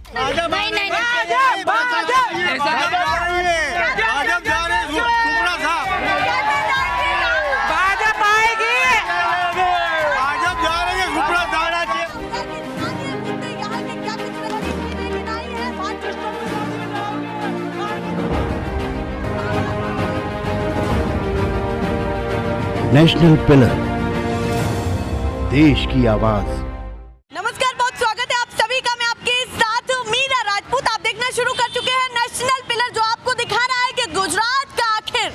नहीं नहीं भाजप आएगी। नेशनल पिलर, देश की आवाज। नमस्कार, बहुत स्वागत है आप सभी का। मैं आपके साथ मीरा राजपूत। आप देखना शुरू कर चुके हैं नेशनल पिलर, जो आपको दिखा रहा है कि गुजरात का आखिर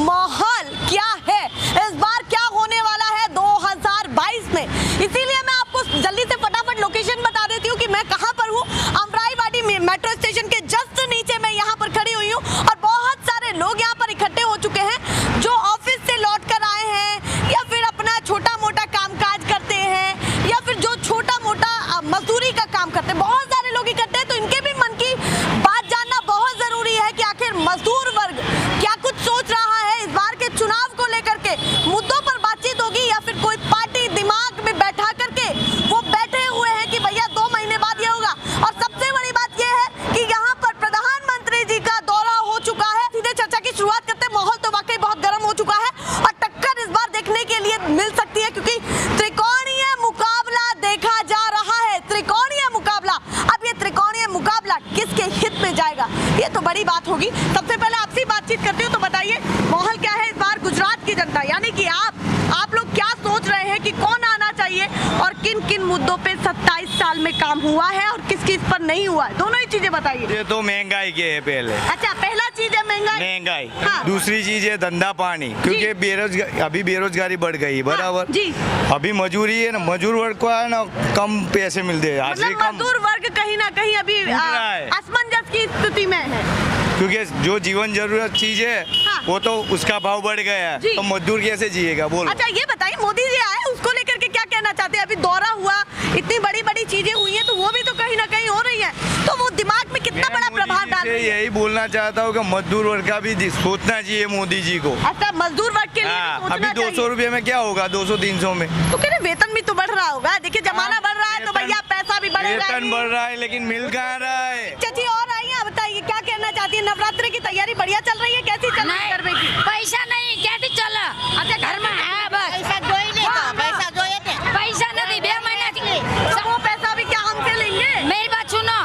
माहौल क्या है, इस बार क्या होने वाला है 2022 में। इसीलिए मैं आपको जल्दी से फटाफट लोकेशन बता देती हूँ कि मैं कहाँ पर हूँ। अमराईवाड़ी मेट्रो स्टेशन के जस्ट नीचे मैं यहाँ पर खड़ी हुई हूँ और बहुत सारे लोग यहाँ पर इकट्ठे हो चुके हैं, जो ऑफिस से लौट कर आए हैं या फिर अपना छोटा मोटा कामकाज करते हैं या फिर जो छोटा मोटा मजदूरी का काम करते हैं। बहुत सारे लोग इकट्ठे हैं, तो इनके भी मन की बात जानना बहुत जरूरी है कि आखिर मजदूर वर्ग क्या कुछ सोच रहा है इस बार के चुनाव को लेकर के। मुद्दों पर बातचीत होगी या फिर कोई पार्टी दिमाग में बैठा करके वो बैठे हुए हैं कि भैया 2 महीने बाद ये होगा। और सबसे बड़ी बात ये है कि यहाँ पर प्रधानमंत्री जी का दौरा हो चुका है। सीधे चर्चा की शुरुआत करते हैं। माहौल तो वाकई बहुत गर्म हो चुका है और टक्कर इस बार देखने के लिए मिल सकती है, क्योंकि त्रिकोणीय मुकाबला देखा जा रहा है। त्रिकोणीय मुकाबला, अब ये त्रिकोणीय मुकाबला किसके हित में जाएगा, ये तो बड़ी बात होगी। सबसे पहले आपसे बातचीत करती हूँ, तो बताइए माहौल क्या है इस बार गुजरात की जनता, यानी कि आप लोग क्या सोच रहे हैं कि कौन आना चाहिए और किन किन मुद्दों पे 27 साल में काम हुआ है और किस किस पर नहीं हुआ है, दोनों ही चीजें बताइए। ये तो महंगाई के है पहले। अच्छा, पहला चीज है महंगाई। हाँ। दूसरी चीज है धंधा पानी, क्योंकि अभी बेरोजगारी बढ़ गई बराबर। जी। अभी मजूरी है ना, मजदूर वर्ग को है ना कम पैसे मिलते हैं। मतलब मजदूर वर्ग कहीं ना कहीं अभी असमंजस की स्थिति में है, क्योंकि जो जीवन जरूरत चीज है हाँ। वो तो उसका भाव बढ़ गया है, तो मजदूर कैसे जिएगा बोलो। अच्छा, ये बताइए मोदी जी आए, उसको लेकर के क्या कहना चाहते हैं। अभी दौरा हुआ, इतनी बड़ी बड़ी चीजें हुई हैं, तो वो भी तो कहीं ना कहीं हो रही है, तो वो दिमाग में कितना बड़ा प्रभाव डाल रही है। यही बोलना चाहता हूँ कि मजदूर वर्ग का भी सोचना चाहिए मोदी जी को। अच्छा, मजदूर वर्ग के लिए सोचना अभी 200 रुपये में क्या होगा, 200-300 में तो कह रहे वेतन भी तो बढ़ रहा होगा। देखिए जमाना बढ़ रहा है तो भैया पैसा भी बढ़ेगा। वेतन बढ़ रहा है लेकिन मिल कहाँ रहा है। चाची और आई हैं, बताइए क्या कहना चाहती है। नवरात्रि की तैयारी बढ़िया चल रही है, कैसी चल रही है? पैसा नहीं कैसे चला। अच्छा, घर में है बस पैसा नहीं 2 महीना तो वो पैसा भी क्या हमसे लेंगे? मेरी बात सुनो।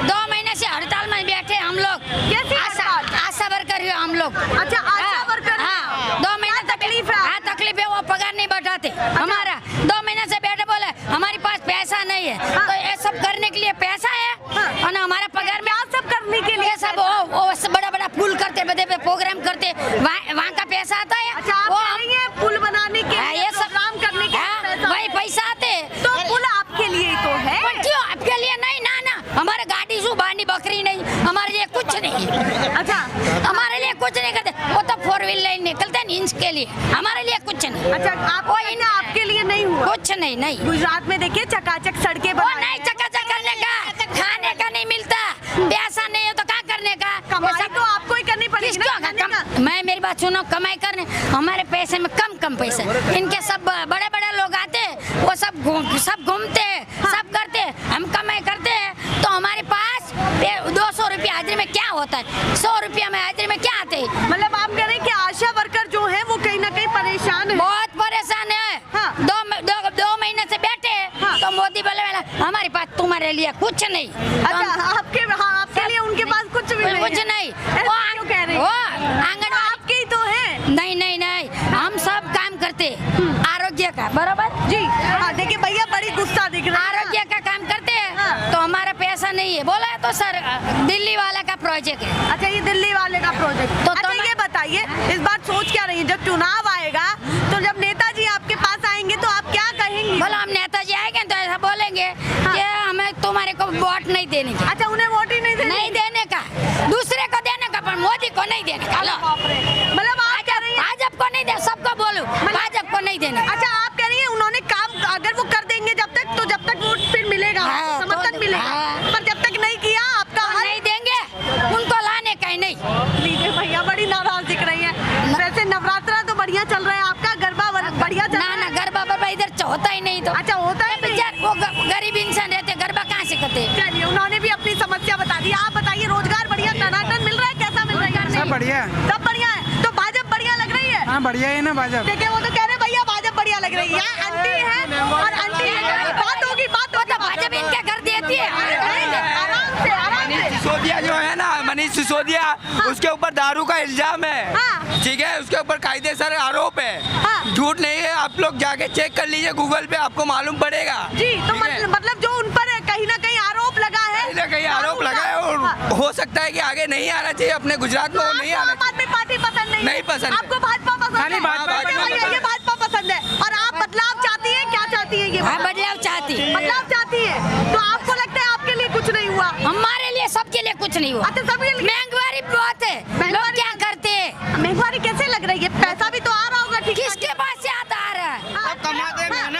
2 महीने से हड़ताल में बैठे हम लोग। कैसी हड़ताल? आशा वर्कर है हम लोग। अच्छा, आशा वर्कर। हाँ, 2 महीने तकलीफ है? हाँ तकलीफ है, वो पगार नहीं बढ़ाते हमारा। 2 महीने से बैठे बोले हमारे पास पैसा नहीं है, तो ये सब करने के लिए पैसा है और ना हमारा पगार में सब करने के लिए सब वो बड़ा बड़ा पुल करते, बड़े बड़े प्रोग्राम करते, वहाँ का पैसा आता है। अच्छा, आप कह रही हैं पुल बनाने के लिए, ये सब काम करने के लिए वही पैसा आते, तो पुल आपके लिए तो है। पर क्यों आपके लिए नहीं? ना हमारे गाड़ी सु बानी बकरी नहीं, हमारे लिए कुछ नहीं। अच्छा, हमारे लिए कुछ नहीं करते, वो तो 4 व्हीलर निकलते हैं इंच के लिए, हमारे लिए कुछ नहीं। अच्छा, आपके लिए नहीं हुआ कुछ नहीं। गुजरात में देखिए चकाचक सड़कें वो नहीं चकाचक करने का, खाने का नहीं मिलता, पैसा नहीं है तो क्या करने का। कमाई तो आपको ही करनी पड़ेगी ना। मैं मेरी बात सुनो, कमाई करने हमारे पैसे में कम पैसे, इनके सब बड़े बड़े लोग आते, वो सब घूमते सब करते, हम कमाई करते हैं तो हमारे पास 200 रुपया हाजिरी में क्या होता है, 100 रुपया में हाजिरी में क्या आते हैं। मतलब आप कह रहे हैं कि आशा वर्कर जो है वो कहीं ना कहीं परेशान है, बहुत परेशान है। हाँ। 2 महीने से बैठे हाँ। तो मोदी बोले हमारे पास तुम्हारे लिए कुछ नहीं। अच्छा, आपके लिए उनके पास कुछ भी नहीं, कुछ नहीं। वो क्यों कह रहे हैं? वो आंगनबाड़ी आपके ही तो है। नहीं, हम सब काम करते आरोग्य का, बराबर जी। हाँ, देखिए भैया बड़ी गुस्सा दिख रहा है। आरोग्य का काम करते हैं हाँ। तो हमारा पैसा नहीं है। बोला है तो सर दिल्ली वाला का प्रोजेक्ट है। अच्छा, ये दिल्ली वाले का प्रोजेक्ट। तो अच्छा, ये बताइए इस बार सोच क्या रही है, जब चुनाव आएगा तो जब नेताजी आपके पास आएंगे तो आप क्या कहेंगी? बोला हम नेताजी आएंगे तो ऐसा बोलेंगे कि हमें तुम्हारे को वोट नहीं देने का। अच्छा, उन्हें वोट ही नहीं देने का, दूसरे को देने का, पर मोदी को नहीं देने का। मतलब आप कह रही हैं भाजपा को नहीं दे, सबको बोलू भाजपा को नहीं देने का। अच्छा, आप कह रही हैं उन्होंने काम अगर वो कर देंगे जब तक वोट फिर मिलेगा, हाँ, समर्थन तो मिलेगा। हाँ। पर जब तक नहीं किया आपका तो नहीं देंगे, उनको लाने का ही नहीं। लीजिए भैया बड़ी नाराज दिख रही है। वैसे नवरात्रा तो बढ़िया चल रहा है आपका, गरबा बढ़िया चल रहा है। ना गरबा इधर होता ही नहीं। तो अच्छा, होता है वो गरीब इंसान रहते, गरबा कहाँ से करते। चलिए, उन्होंने भी अपनी समस्या बता दी। आप बताइए, रोजगार बढ़िया टनाटन मिल रहा है, कैसा मिल रहा है? सब बढ़िया है। सब बढ़िया है। तो भाजपा बढ़िया लग रही है? हाँ बढ़िया है ना भाजपा। देखिए वो तो कह रहे हैं भैया भाजपा बढ़िया लग रही है। आंटी है और आंटी है, बात होगी भाजपा इनके घर देती है। आराम से सिसोदिया जो है ना, मनीष सिसोदिया, उसके ऊपर दारू का इल्जाम है। हाँ। ठीक है, उसके ऊपर कायदेसर आरोप है। हाँ। झूठ नहीं है, आप लोग जाके चेक कर लीजिए गूगल पे, आपको मालूम पड़ेगा। जी। तो ठीक है? मतलब जो उन पर कहीं ना कहीं आरोप लगा है, कहीं ना कहीं आरोप लगा है और हाँ। हो सकता है कि आगे नहीं आना चाहिए, अपने गुजरात में वो नहीं आना आम आदमी पार्टी पसंद नहीं? नहीं पसंद है। आपको भाजपा पसंद है? खाली भाजपा ठीक है पसंद भैया, है। ये भाजपा पसंद है। और आप बदलाव चाहती हैं? क्या चाहती हैं? ये हाँ, बदलाव चाहती। बदलाव चाहती है। तो आपको लगता है आपके लिए कुछ नहीं हुआ? हमारे लिए, सबके लिए कुछ नहीं हुआ। अच्छा, सबके लिए महंगाई बहुत है, लोग क्या करते हैं? महंगाई कैसे लग रही है? पैसा भी तो आ रहा होगा ठीक? किसके पास से आता आ रहा है? हाँ,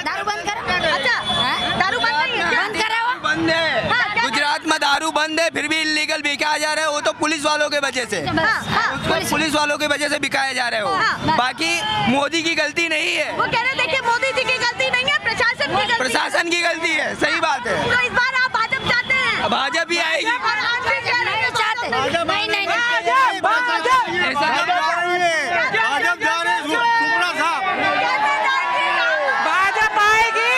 दारू बंद करो। अच्छा, हाँ? दारू बंद नहीं है क्या? बंद कराओ। बंद है। हाँ, क्या- गुजरात में दारू बंद है, फिर भी इलीगल बिकाया जा रहा है। वो तो पुलिस वालों के वजह से, पुलिस वालों की वजह से बिकाए जा रहे हाँ। हो। बाकी मोदी की गलती नहीं है, वो कह रहे देखिए मोदी जी की गलती नहीं है, प्रशासन की गलती है। प्रशासन की गलती है। सही बात है। तो इस बार आप भाजपा चाहते हैं? भाजपा भी आएगी। और आप भी कह रहे हैं चाहते भाजपा? नहीं, नहीं, नहीं। ऐसा भाजप जा रहे हैं, सुपड़ा साहब भाजपा आएगी।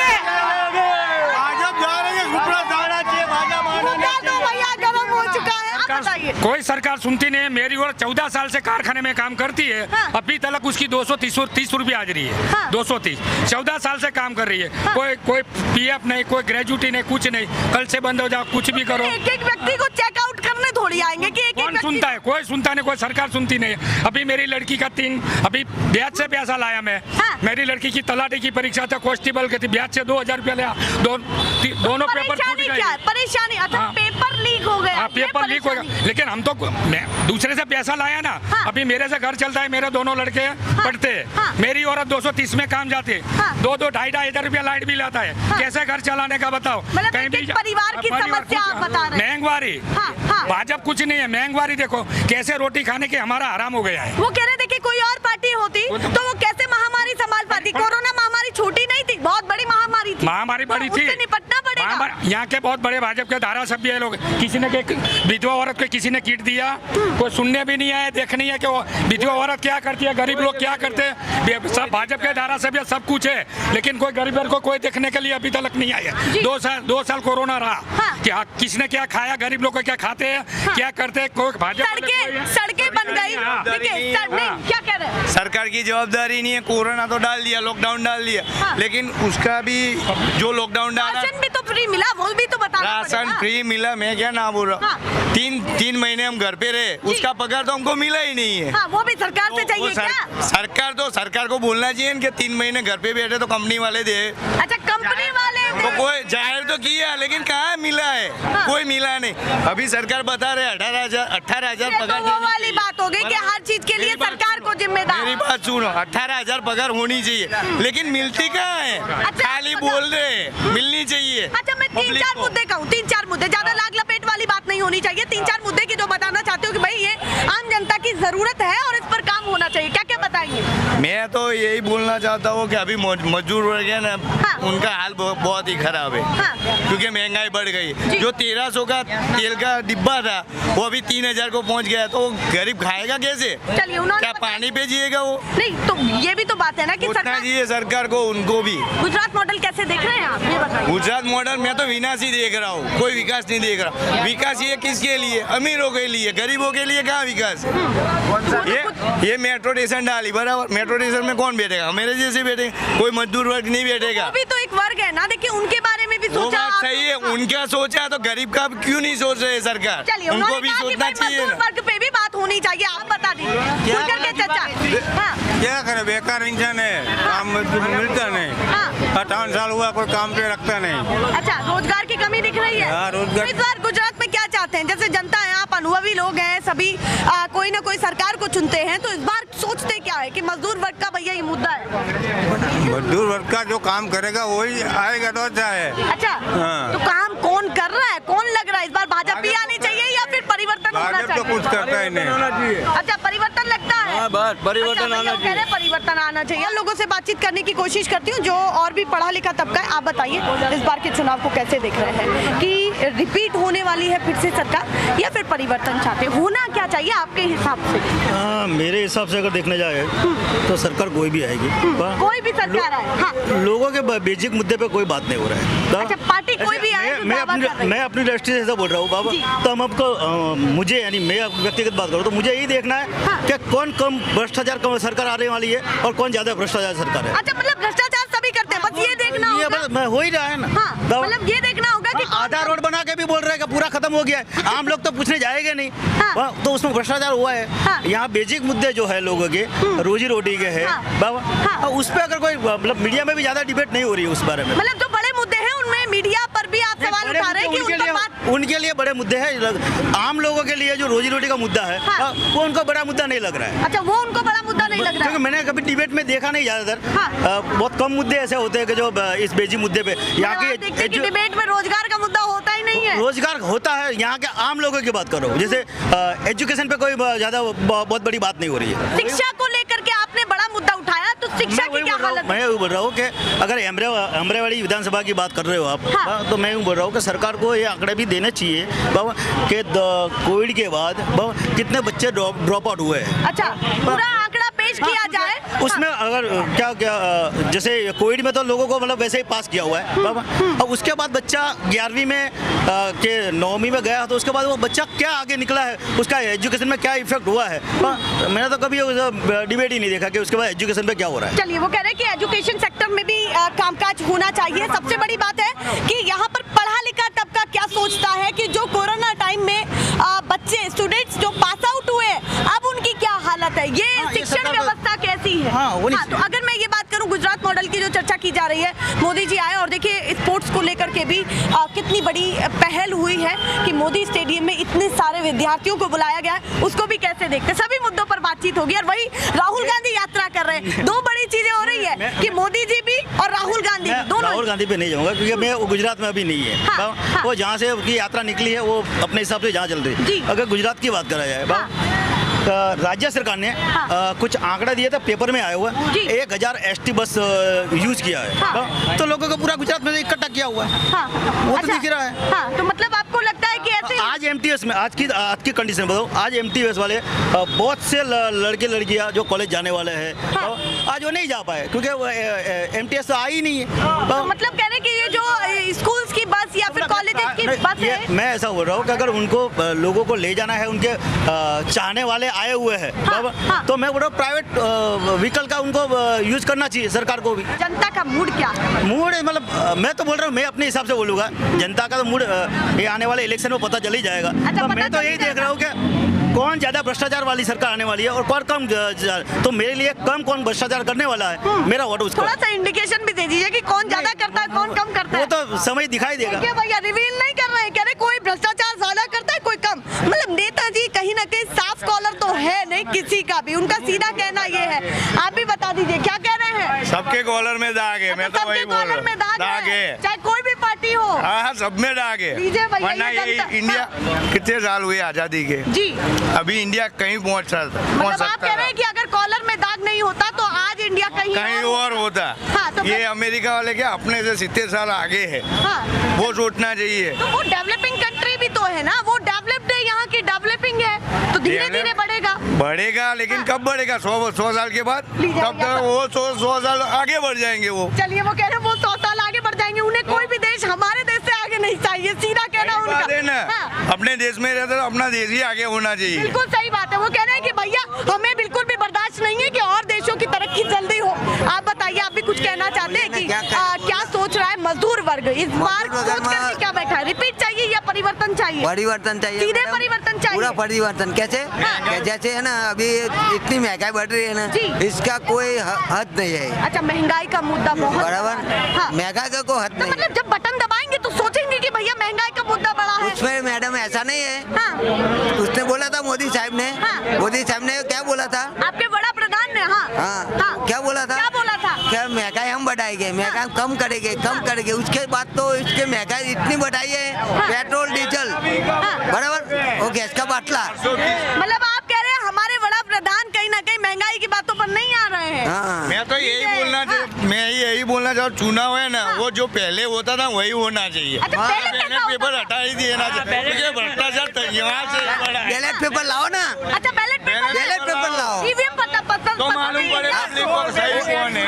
भाजप जा रही है, सुपड़ा साहब चाहिए, भाजप आना मुद्दा तो भैया गर्म हो चुका है। आप बताइए। कोई सरकार सुनती नहीं है। मेरी और 14 साल से कारखाने में काम करती है। हाँ। अभी तक उसकी 230 रुपये हाजिरी है। हाँ। 230, 14 साल से काम कर रही है। कोई पीएफ नहीं, कोई ग्रेजुटी नहीं, कुछ नहीं। कल से बंद हो जाओ, कुछ भी करो। एक एक व्यक्ति को चेकआउट करने थोड़ी आएंगे कि एक कौन सुनता है? कोई सुनता नहीं, कोई सरकार सुनती नहीं है। अभी मेरी लड़की का अभी ब्याज से पैसा लाया मैं। हाँ। मेरी लड़की की तलाटी की परीक्षा था, कांस्टेबल की थी, ब्याज से 2000 रुपया लिया। दोनों पेपर फूट परेशानी क्या है? गए। परेशानी अच्छा, हाँ। पेपर लीक हो गया। हाँ, ये पेपर लीक होगा, परेशानी। लेकिन हम तो दूसरे से पैसा लाया ना। हाँ। अभी मेरे से घर चलता है, मेरे दोनों लड़के पढ़ते हैं। हाँ। मेरी औरत 230 में काम जाती है। हाँ। 2-2, 2,500 रुपया लाइट बिल आता है। हाँ। कैसे घर चलाने का बताओ? मतलब एक परिवार की समस्या आप बता रहे हैं। महंगाई। हाँ, हाँ। भाजपा कुछ नहीं है, महंगाई देखो कैसे रोटी खाने के हमारा हराम हो गया है। वो कह रहे देखिए कोई और पार्टी होती तो वो कैसे महामारी संभाल पाती? कोरोना महामारी छोटी नहीं थी, बहुत बड़ी महामारी थी। महामारी बड़ी तो थी, उससे निपटना पड़ेगा। यहाँ के बहुत बड़े भाजपा के धारासभ्य लोग, किसी ने विधवा औरत को किसी ने किट दिया, कोई सुनने भी नहीं आया, देखनी है कि वो विधवा औरत क्या करती है, गरीब लोग क्या करते हैं। सब भाजपा के धारासभ्य सब कुछ है, लेकिन कोई गरीब को कोई देखने के लिए अभी तक नहीं आया। 2 साल कोरोना रहा। हाँ। क्या किसने क्या खाया, गरीब लोग को क्या खाते हैं, क्या करते हैं? कोई भाजपा सड़कें बन गई। देखिए क्या कह रहे हैं? सरकार की जवाबदारी नहीं है। कोरोना तो डाल दिया, लॉकडाउन डाल दिया, हाँ। लेकिन उसका भी जो लॉकडाउन डाला, राशन भी तो फ्री मिला, वो भी तो बताना राशन पड़ेगा। फ्री मिला। मैं क्या ना बोल रहा हूँ, हाँ। 3 महीने हम घर पे रहे, उसका पगार तो हमको मिला ही नहीं है। हाँ, वो भी सरकार से तो चाहिए वो क्या? सरकार को बोलना चाहिए कि 3 महीने घर पे बैठे तो कंपनी वाले दे। अच्छा, कंपनी वाले तो कोई जाहिर तो किया, लेकिन कहाँ मिला है? हाँ। कोई मिला नहीं। अभी सरकार बता रहे 18,000 ये तो पगार वो देनी वाली चाहिए। बात हो गई कि हर चीज के लिए मेरी बात सरकार सुनो, को जिम्मेदार। मेरी बात सुनो, 18,000 पगार होनी चाहिए, लेकिन मिलती कहाँ है? अच्छा, खाली मतलब- बोल रहे हैं, मिलनी चाहिए। अच्छा, मैं तीन पब्लिक चार को। मुद्दे कहूँ, 3-4 मुद्दे, ज्यादा लाग लपेट वाली बात नहीं होनी चाहिए। 3-4 मुद्दे की जो बताना चाहते हो कि भाई ये आम जनता की जरूरत है और इस पर काम होना चाहिए, क्या क्या बताएंगे? मैं तो यही बोलना चाहता हूँ कि अभी मजदूर वर्ग है ना, हाँ। उनका हाल बहुत ही खराब है। हाँ। क्योंकि महंगाई बढ़ गई। जी। जो 1300 का तेल का डिब्बा था, वो अभी 3000 को पहुंच गया, तो वो गरीब खाएगा कैसे? चलिए, उन्होंने क्या पानी पे जिएगा वो? नहीं, तो ये भी तो बात है ना कि उतना सरकार चाहिए सरकार को, उनको भी। गुजरात मॉडल कैसे देख रहे हैं आप, ये बताइए। गुजरात मॉडल मैं तो विनाश ही देख रहा हूँ, कोई विकास नहीं देख रहा। विकास ये किसके लिए? अमीरों के लिए, गरीबों के लिए कहाँ विकास? ये मेट्रो स्टेशन डाली, बराबर। मेट्रो स्टेशन में कौन बैठेगा? मेरे जैसे बैठेगा, कोई मजदूर वर्ग नहीं बैठेगा। वो भी तो एक वर्ग है ना, देखिए उनके बारे में भी वो सोचा बात आप। सही है, उनका सोचा तो गरीब का क्यों नहीं सोच रहे सरकार? चलिए, उनको उन्होंने भी कहा कि सोचना भाई चाहिए मजदूर ना। वर्ग पे भी बात होनी चाहिए, आप बता दीजिए। गुजर के चाचा। हाँ, क्या करे, बेकार इंसान है, काम मजदूर मिलता नहीं। हाँ। 58 साल हुआ, कोई काम पे रखता नहीं। अच्छा, रोजगार की कमी दिख रही है। हाँ, रोजगार- तो इस बार गुजरात में क्या चाहते हैं? जैसे जनता है, आप अनुभवी लोग हैं, सभी कोई ना कोई सरकार को चुनते हैं, तो इस बार सोचते क्या है कि मजदूर वर्ग का भैया ये मुद्दा है। मजदूर वर्ग का जो काम करेगा वही आएगा तो अच्छा है। अच्छा, हाँ। तो काम कौन कर रहा है, कौन लग रहा है? इस बार भाजपा ही आनी चाहिए या फिर परिवर्तन होना भाजपा तो चाहिए? कुछ करता ही नहीं। अच्छा, परिवर्तन लगता है। है बस परिवर्तन अच्छा, आना भैया कह रहे हैं परिवर्तन आना चाहिए। लोगों से बातचीत करने की कोशिश करती हूँ जो और भी पढ़ा लिखा तबका है। आप बताइए इस बार के चुनाव को कैसे देख रहे हैं कि रिपीट होने वाली है फिर से सरकार या फिर परिवर्तन चाहते हैं? होना क्या चाहिए आपके हिसाब से? मेरे हिसाब से अगर देखने जाए तो सरकार कोई भी आएगी, कोई भी सरकार आए, हाँ। लोगों के बेसिक मुद्दे पे कोई बात नहीं हो रहा है। अच्छा, पार्टी कोई भी आए जो दावा कर रही है। मैं अपनी दृष्टि से ऐसा बोल रहा हूँ बाबा, तो हम आपको मुझे यानी मैं व्यक्तिगत बात करूँ तो मुझे यही देखना है हाँ। कि कौन कम भ्रष्टाचार कम सरकार आने वाली है और कौन ज्यादा भ्रष्टाचार सरकार है। अच्छा, मतलब भ्रष्टाचार सभी करते हैं, बस ये देखना ये होगा। बस हो ही रहा है ना। हाँ, मतलब ये देखना होगा कि आधा रोड बना के भी बोल रहे हैं कि पूरा खत्म हो गया है। आम लोग तो पूछने जाएंगे नहीं। हाँ। तो उसमें भ्रष्टाचार हुआ है। हाँ। यहाँ बेसिक मुद्दे जो है लोगों के रोजी रोटी के है हाँ। बाबा, हाँ। उस पर अगर कोई मतलब मीडिया में भी ज्यादा डिबेट नहीं हो रही है उस बारे में। मतलब जो बड़े मुद्दे हैं उनमें मीडिया पर भी आप सवाल बड़े उठा रहे हैं कि मुद्दे उन पर बात उनके लिए बड़े मुद्दे हैं। आम लोगों के लिए जो रोजी रोटी का मुद्दा है हाँ। वो उनको बड़ा मुद्दा नहीं लग रहा है। अच्छा, वो उनको बड़ा मुद्दा नहीं लग रहा क्योंकि है। मैंने कभी डिबेट में देखा नहीं ज्यादातर। हाँ। बहुत कम मुद्दे ऐसे होते हैं कि जो इस बेसिक मुद्दे पे यहाँ आप देखते हैं कि की डिबेट में रोजगार का मुद्दा होता ही नहीं है। रोजगार होता है। यहाँ के आम लोगों की बात करो, जैसे एजुकेशन पे कोई ज्यादा बहुत बड़ी बात नहीं हो रही है। शिक्षा को लेकर के आपने बड़ा मुद्दा उठाया, तो शिक्षा की क्या हालत है? मैं वही बोल रहा हूँ कि अगर अमरेवाड़ी विधानसभा की बात कर रहे हो आप, हाँ। तो मैं यूँ बोल रहा हूँ कि सरकार को ये आंकड़े भी देने चाहिए बाबा कि कोविड के बाद बाबा कितने बच्चे ड्रॉप आउट हुए हैं। अच्छा, पूरा आंकड़ा पेश किया जाए। उसमें अगर क्या क्या जैसे कोविड में तो लोगों को मतलब वैसे ही पास किया हुआ है बाबा, अब उसके बाद बच्चा 11वीं में के 9वीं में गया तो उसके बाद वो बच्चा क्या आगे निकला है, उसका एजुकेशन में क्या इफेक्ट हुआ है। मैंने तो कभी डिबेट ही नहीं देखा कि उसके बाद एजुकेशन पे क्या हो रहा है। चलिए, वो कह रहे हैं कि एजुकेशन सेक्टर में भी कामकाज होना चाहिए। सबसे बड़ी बात है कि यहाँ पर पढ़ा लिखा तबका क्या सोचता है कि जो कोरोना टाइम में बच्चे स्टूडेंट्स जो पास आउट हुए अब उनकी क्या हालत है, ये शिक्षण व्यवस्था कैसी है। तो अगर मैं ये बात करूं गुजरात मॉडल की जो चर्चा की जा रही है, मोदी जी आए और देखिए स्पोर्ट्स को लेकर के भी कितनी बड़ी पहल हुई है कि मोदी स्टेडियम में इतने सारे विद्यार्थियों को बुलाया गया है, उसको भी कैसे देखते। सभी मुद्दों पर बातचीत होगी। और वही राहुल गांधी यात्रा कर रहे हैं, दो बड़ी चीजें हो रही है कि मोदी जी भी और राहुल गांधी भी दोनों। राहुल गांधी पे नहीं जाऊंगा क्योंकि मैं वो गुजरात में अभी नहीं है। हाँ, हाँ। वो जहाँ से उनकी यात्रा निकली है वो अपने हिसाब से जहाँ चल रही जी। है। अगर गुजरात की बात करा जाए राज्य सरकार ने कुछ आंकड़ा दिया था पेपर में आया हुआ, 1000 ST बस यूज किया है। तो लोगों को पूरा गुजरात में इकट्ठा किया हुआ है। वो तो दिख रहा है। हाँ, तो मतलब आपको लगता है कि ऐसे आज MTS में आज की कंडीशन बताओ, आज MTS वाले बहुत से लड़के लड़कियां जो कॉलेज जाने वाले हैं आज वो नहीं जा पाए क्योंकि MTS तो आई नहीं है। तो मतलब कह रहे हैं कि ये जो स्कूल्स की बस या फिर कॉलेजेस की बस है, मैं ऐसा बोल रहा हूँ कि अगर उनको लोगों को ले जाना है, उनके चाहने वाले आए हुए हैं तो मैं बोल रहा हूँ प्राइवेट व्हीकल का उनको यूज करना चाहिए सरकार को भी। जनता का मूड क्या है? मूड मतलब मैं तो बोल रहा हूँ, मैं अपने हिसाब से बोलूँगा, जनता का तो मूड ये आने वाले इलेक्शन में पता चल ही जाएगा। तो मैं तो यही देख रहा हूँ कि कौन ज्यादा भ्रष्टाचार वाली सरकार आने वाली है और कौन कम, तो मेरे लिए कौन भ्रष्टाचार करने वाला है, मेरा वोट उसको। थोड़ा सा इंडिकेशन भी दे दीजिए कि कौन ज्यादा करता है कौन कम करता है। वो तो समय दिखाई देगा। देखिए भैया, रिवील नहीं कर रहे हैं, कह रहे कोई भ्रष्टाचार ज्यादा करता है कोई कम। मतलब नेताजी कहीं ना कहीं साफ कॉलर तो है नहीं किसी का भी, उनका सीधा कहना ये है। आप भी बता दीजिए क्या कह रहे हैं। सबके कॉलर में दाग है, मैं तो वही बोल रहा हूँ, दाग है, चाहे कोई भी पार्टी हो। हाँ, सब में दाग है। दीजिए भैया, वरना ये ये जनता- इंडिया कितने साल हुए आजादी के, जी, अभी इंडिया कहीं पहुंच मतलब आप सकता कह रहे हैं कि अगर कॉलर में दाग नहीं होता तो आज इंडिया कहीं और होता। हाँ, तो ये अमेरिका वाले क्या अपने से 70 साल आगे है, हाँ, वो सोचना चाहिए। तो वो डेवलपिंग कंट्री भी तो है ना, वो डेवलप्ड है, यहाँ की डेवलपिंग है, तो धीरे धीरे बढ़ेगा। लेकिन कब बढ़ेगा? 100 साल के बाद, तब तक वो 100 साल आगे बढ़ जाएंगे। वो चलिए, वो कह रहे हैं वो 100 साल आगे बढ़ जाएंगे, उन्हें कोई भी देश हमारे देश से आगे नहीं चाहिए, सीधा कहना सही बात है ना। उनका। अपने देश में रहते तो अपना देश ही आगे होना चाहिए। बिल्कुल सही बात है। वो कह रहे हैं कि भैया हमें बिल्कुल भी बर्दाश्त नहीं है कि और देशों की तरक्की जल्दी हो। आप बताइए, आप भी कुछ कहना चाहते हैं कि क्या सोच रहा है मजदूर वर्ग इस बार सोच करके क्या बैठा है? रिपीट चाहिए या परिवर्तन चाहिए? परिवर्तन चाहिए, सीधे मैडम। परिवर्तन चाहिए, पूरा परिवर्तन। कैसे? हाँ। जैसे है ना, अभी इतनी महंगाई बढ़ रही है ना, इसका कोई हद नहीं है। अच्छा, महंगाई का मुद्दा बहुत बराबर, हाँ। महंगाई का कोई हद तो नहीं मतलब जब बटन दबाएंगे तो सोचेंगे कि भैया महंगाई का मुद्दा बड़ा है। उसमें मैडम ऐसा नहीं है। हाँ। उसने बोला था मोदी साहब ने, मोदी साहब ने क्या बोला था? आपके बड़ा प्रधान ने, हाँ हाँ, क्या बोला था? क्या बोला था? क्या महंगाई हम बढ़ाएंगे, महंगाई कम करेंगे। उसके बाद तो इसके महंगाई इतनी बढ़ाई है, पेट्रोल डीजल बराबर, और गैस का बाटला। मतलब आप कह रहे हैं हमारे बड़ा प्रधान कहीं ना कहीं महंगाई चुनाव है ना वो जो पहले होता था वही होना चाहिए। अच्छा, पहले कैसा बैलेट पेपर होता हटा ही देना चाहिए क्योंकि भ्रष्टाचार यहाँ से बड़ा है। बैलेट पेपर लाओ ना, अच्छा बैलेट पेपर बैलेट पेपर लाओ, ईवीएम तो मालूम पड़े पब्लिक को सही कौन है।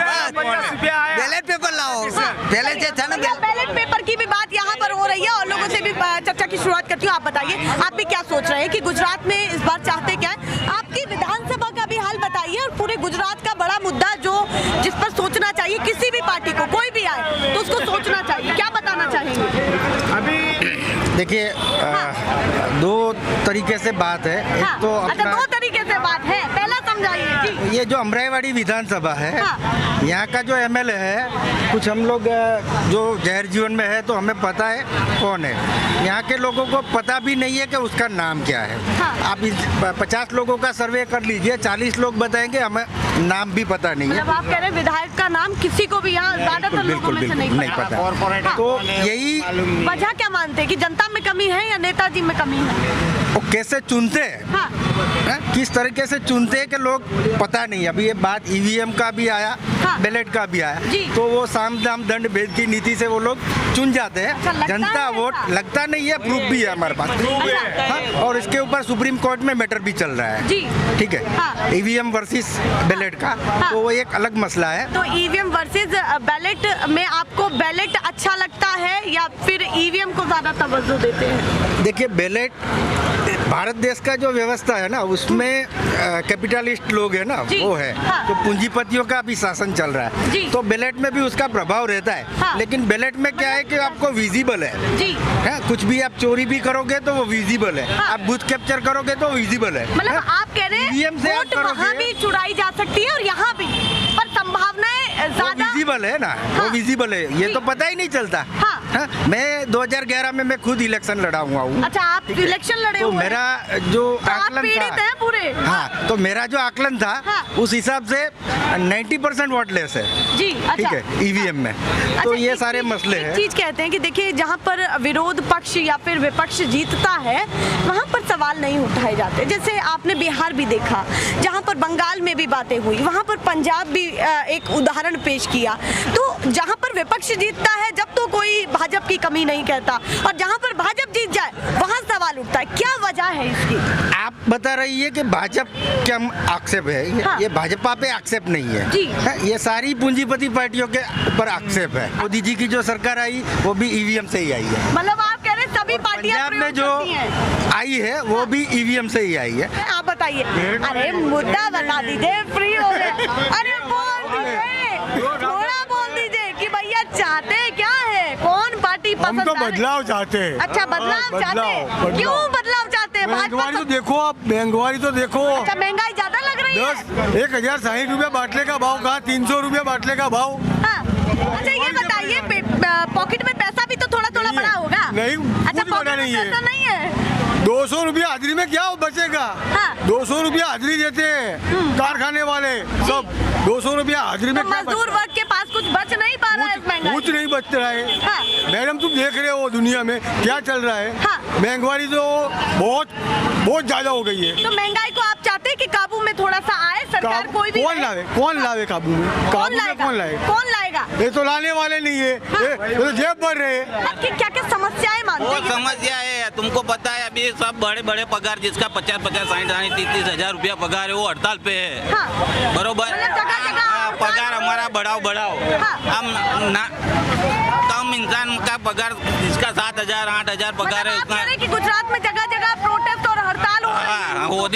बैलेट पेपर लाओ। पहले से था ना बैलेट पेपर की भी बात यहाँ पर हो रही है और लोगों से भी चर्चा की शुरुआत करती हूँ। आप बताइए, आप भी क्या सोच रहे हैं कि गुजरात में इस बार चाहते क्या है? आपकी विधानसभा का भी हाल बताइए और पूरे गुजरात का बड़ा मुद्दा जो जिस पर सोचना चाहिए किसी भी पार्टी को, कोई भी आए तो उसको सोचना चाहिए, क्या बताना चाहेंगे? देखिए दो तरीके से बात है। एक हाँ, तो अच्छा, अपना दो तरीके से बात है, पहला समझाइए जी। ये जो अमराईवाड़ी विधानसभा है, हाँ। यहाँ का जो एमएलए है, कुछ हम लोग जो जाहिर जीवन में है तो हमें पता है कौन है। यहाँ के लोगों को पता भी नहीं है कि उसका नाम क्या है। हाँ। आप 50 लोगों का सर्वे कर लीजिए, 40 लोग बताएंगे हमें नाम भी पता नहीं है। मतलब आप कह रहे हैं विधायक का नाम किसी को भी यहाँ ज्यादातर लोगों में से नहीं पता। पता। तो यही वजह क्या मानते हैं कि जनता में कमी है या नेताजी में कमी है? वो कैसे चुनते हैं, हाँ। किस तरीके से चुनते हैं कि लोग पता नहीं। अभी ये बात ईवीएम का भी आया, हाँ। बैलेट का भी आया, जी। तो वो साम दाम दंड भेद की नीति से वो लोग चुन जाते हैं। अच्छा, लगता जनता है वोट ऐसा? लगता नहीं है, प्रूफ भी है हमारे पास। अच्छा। हाँ, और इसके ऊपर सुप्रीम कोर्ट में मैटर भी चल रहा है। जी। ठीक है, हाँ। ईवीएम वर्सेस बैलेट का, हाँ। तो वो एक अलग मसला है। तो ईवीएम वर्सेस बैलेट में आपको बैलेट अच्छा लगता है या फिर ईवीएम को ज्यादा तवज्जो देते हैं? देखिए बैलेट भारत देश का जो व्यवस्था है ना उसमें कैपिटलिस्ट लोग है ना, जी। वो है हाँ। तो पूंजीपतियों का भी शासन चल रहा जी। है, तो बैलेट में भी उसका प्रभाव रहता है। हाँ। लेकिन बैलेट में क्या है कि आपको विजिबल है, जी। कुछ भी आप चोरी भी करोगे तो वो विजिबल है। हाँ। आप बूथ कैप्चर करोगे तो विजिबल है। मतलब हाँ? आप कह रहे हैं EVM से आप वोट वहाँ करोगे। भी चुराई जा सकती है और यहाँ भी, पर संभावनाएं वो ज्यादा विजिबल है ना, हाँ। वो विजिबल है, ये जी। तो पता ही नहीं चलता। हाँ। हाँ? मैं 2011 में मैं खुद इलेक्शन लड़ा हुआ हूँ। अच्छा, आप इलेक्शन लड़े तो हुए हैं। मेरा जो तो आप आकलन पीड़ित था, हैं पूरे। हाँ, तो मेरा जो आकलन था हाँ। उस हिसाब से 90% वोट लेस है। जी, अच्छा। ठीक है, ईवीएम में। तो अच्छा, ये एक सारे चीज- मसले एक हैं। चीज कहते हैं कि देखिए जहाँ पर विरोध पक्ष या फिर विपक्ष जीतता है वहाँ पर सवाल नहीं उठाए जाते। जैसे आपने बिहार भी देखा, जहाँ पर बंगाल में भी बातें हुई, वहाँ पर पंजाब भी एक उदाहरण पेश किया। तो जहाँ पर विपक्ष जीतता है जब तो कोई भाजपा की कमी नहीं कहता, और जहाँ पर भाजपा जीत जाए वहाँ सवाल उठता है। क्या वजह है इसकी? आप बता रही है कि भाजपा क्या आक्षेप है, हाँ। ये भाजपा पे आक्षेप नहीं है। जी। हाँ, ये सारी पूंजीपति पार्टियों के ऊपर आक्षेप है। मोदी जी की जो सरकार आई वो भी ईवीएम से ही आई है। मतलब आप कह रहे हैं सभी पार्टियां पंजाब में जो करती हैं। आई है वो भी ईवीएम से ही आई है। आप बताइए, अरे मुद्दा बता दीजिए, फ्री हो गए। अरे बोल दीजिए, थोड़ा बोल दीजिए कि भैया चाहते क्या है, कौन पार्टी पसंद? हम तो आ रही? बदलाव चाहते हैं। अच्छा, बदलाव चाहते हैं। क्यों बदलाव चाहते हैं? महंगाई तो भाजपा देखो आप, महंगाई तो देखो। अच्छा, महंगाई ज्यादा लग रही है। 10,060 रुपया बाटले का भाव कहा, 300 रुपया बाटले का भाव। हाँ। अच्छा, ये बताइए पॉकेट में पैसा भी तो थोड़ा थोड़ा नहीं है। बड़ा होगा। नहीं, अच्छा, कुछ बड़ा पॉकेट में नहीं है। पैसा नहीं है। 200 रुपया हाजिरी में क्या बचेगा? हाँ। 200 रुपया हाजिरी देते हैं कारखाने वाले सब। 200 रुपया हाजिरी में तो क्या मजदूर बचेगा? वर्ग के पास कुछ बच नहीं पा रहा है इस महंगाई कुछ नहीं बच रहा है। हाँ। मैडम तुम देख रहे हो दुनिया में क्या चल रहा है। हाँ। महंगाई तो बहुत बहुत ज्यादा हो गई है। तो महंगाई को आप चाहते हैं कि काबू में थोड़ा सा आए सरकार, कोई भी कौन आए? लावे, कौन लावे काबू में? कौन काबू में लाएगा? कौन लाएगा? कौन लाएगा? ये तो लाने वाले नहीं है। ये तो जेब भर रहे हैं। आपकी क्या क्या समस्याएं मानते वो हैं? समस्या है, तुमको पता है अभी सब बड़े बड़े पगार जिसका 50-50, 60-60, 30-30 रुपया पगार है वो हड़ताल पे है। हाँ। बरोबर। मतलब जगह-जगह हाँ, हड़ताल पगार हमारा बढ़ाओ। हाँ। हम ना कम इंसान का पगार जिसका 7,000 8,000 पगार है मतलब आप उतना। कह रहे हैं कि गुजरात में जगह जगह प्रोटेस्ट और हड़ताल हो रही है। हाँ, वो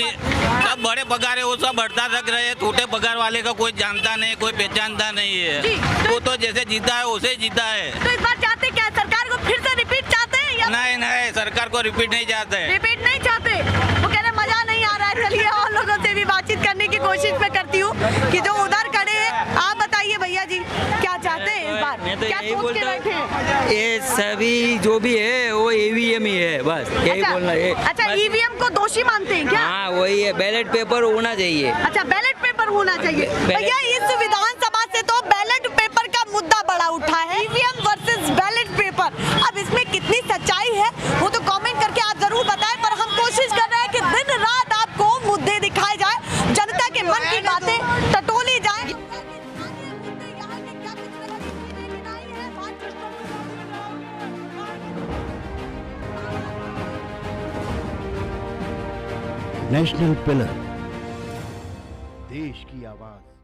सब बड़े पगार है वो सब हड़ताल रख रहे हैं। छोटे पगार वाले का कोई जानता नहीं, कोई पहचानता नहीं जी। है। वो तो जैसे जीता है वैसे ही जीता है। तो इस बार चाहते क्या, सरकार को फिर से रिपीट चाहते हैं या नहीं, सरकार को रिपीट नहीं चाहते हैं। रिपीट नहीं चाहते? वो कह रहे मजा नहीं आ रहा है। चलिए और लोगों से भी बातचीत करने की कोशिश मैं करती हूँ कि जो उधर खड़े हैं। आप बताइए भैया जी, क्या चाहते हैं इस बार? मैं तो क्या यही सोच के बोलता बैठे हैं? ये सभी जो भी है वो ईवीएम ही है, बस यही बोलना है। अच्छा, ईवीएम को दोषी मानते हैं क्या? हाँ वही है, बैलेट पेपर होना चाहिए। अच्छा, बैलेट पेपर होना चाहिए। भैया इस विधानसभा से तो बैलेट पेपर का मुद्दा बड़ा उठा है, ईवीएम वर्सेस बैलेट पेपर। अब इसमें कितनी सच्चाई है वो तो कमेंट करके आप जरूर बताएं, पर हम कोशिश कर रहे हैं कि दिन रात आपको मुद्दे दिखाए जाए, जनता के मन की बातें टटोली जाए। नेशनल पिलर, देश की आवाज।